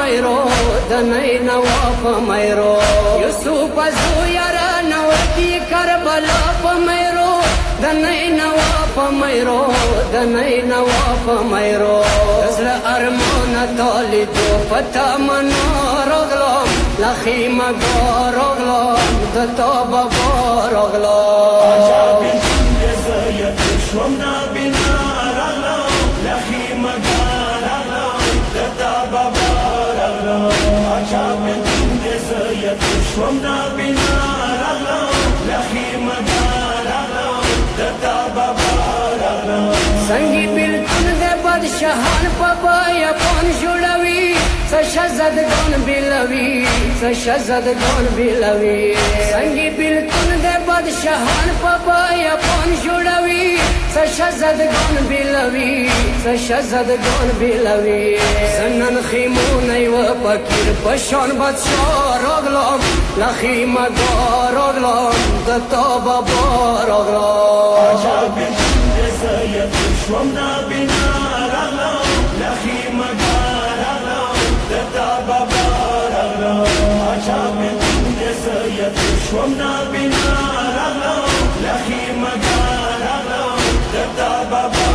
مېرو د نې نوا په مېرو یوسف زویرا نو کی کربلا په مېرو د نې نوا په مېرو د نې نوا په مېرو زړه ارمان تولې دو پتا منو رغلو لخي مګو رغلو د توبه رغلو شوم دا بنا رغلو لخي مګا رغلو د توبه رغلو اچھا بنتین دې زیات شوم دا بنا رغلو لخي مګا رغلو د توبه رغلو سنگي بلتون دې بادشاہان په یا پون جوړوي شهزادگان بیلوی شهزادگان بیلوی سنگی بلتون دے بادشاہان پاپا یا پان جوڑوی شهزادگان بیلوی شهزادگان بیلوی سنن خیمونی و پکیر پشان بادشاہ رغلام لخی مگا رغلام دتا بابا رغلام عجب بنتین زیاد شوم دا بنا رغلام لخی مگا شوم دا بنا رغلو لخي مگا رغلو دتا بابا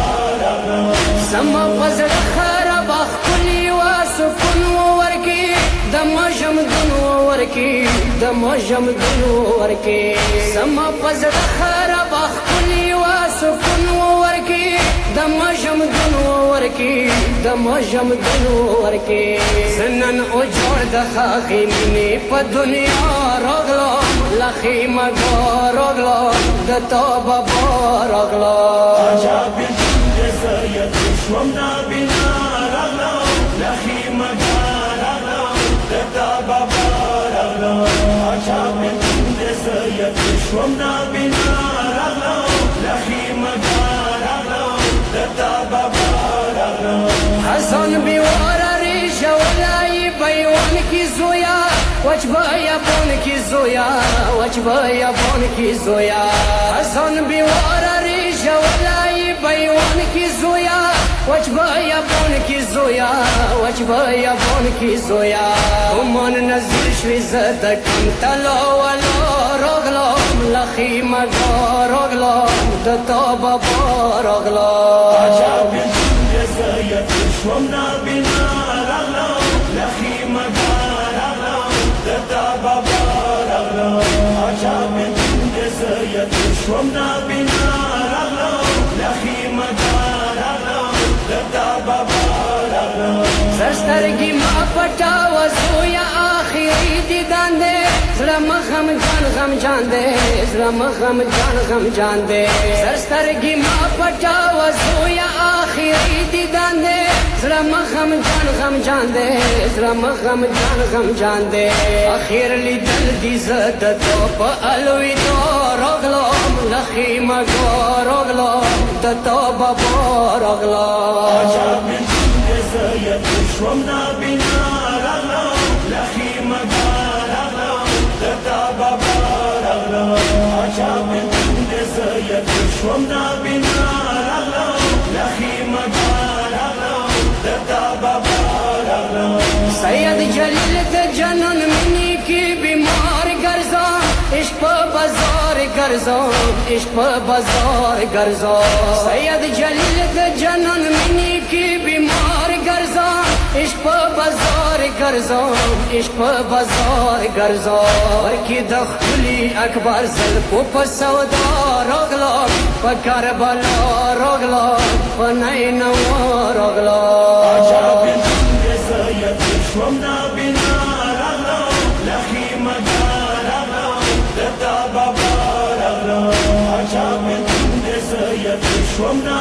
رغلو سما فزر خراب خلی و سکون ورکی دم جمدن ورکی دم جمدن ورکی سما فزر خراب خلی و سکون ورکی دم جمدن ورکی دم جمدن ورکی سنن او جوړ د خاخی منی په دنیا رغلو لخي مګو رغلو د توبه رغلو عجب بنتین زیاد شوم دا بنا رغلو لخي مګا رغلو د توبه رغلو عجب بنتین زیاد شوم دا بنا رغلو لخي مګا رغلو د توبه رغلو حسن بیوار ریشه ولای بیوان کی زویا وجبه یابان کی زویا وجبه یابان کی زویا حسن بیوار ریشه ولای بیوان کی زویا وجبه یابان کی زویا وجبه یابان کی زویا من نظر شوی زد کم تلو ولو رغلو لخي مګا رغلو د توبه رغلو عجب بنتین زیاد شوم دا بنا رغلو لخي مګا رغلو د توبه رغلو عجب بنتین زیاد شوم دا بنا رغلو لخي مګا رغلو د توبه رغلو سرسترګي ما پټا وسویا اخري دیدان دې زړه مخم جان دې زړه مخم جان دې سرسترګي ما پټا وسویا اخري دیدان دې زړه مخم جان دې زړه مخم جان دې اخر لیدل دې زد تو په الوي تو رغلو لخي مګو رغلو د توبه رغلو عجب بنتین زیاد شوم دا بنا رغلو لخي مګا رغلو د توبه رغلو عجب بنتین زیاد شوم دا بنا رغلو لخي مګا رغلو د توبه رغلو سید جلیل د جنان منی کی بیمار ګرځا عشق په بازار ګرځا عشق په بازار ګرځا سید جلیل د جنان منی کی بیمار ګرځا عشق په بازار ګرځا عشق په بازار ګرځا ورکی د خلی اکبر زل کو په سودا رغلا په کربلا رغلا په نینو رغلا عجب بنتین زیاد شوم دا بنا رغلو لخي مګا رغلو د توبه رغلو عجب بنتین زیاد شوم دا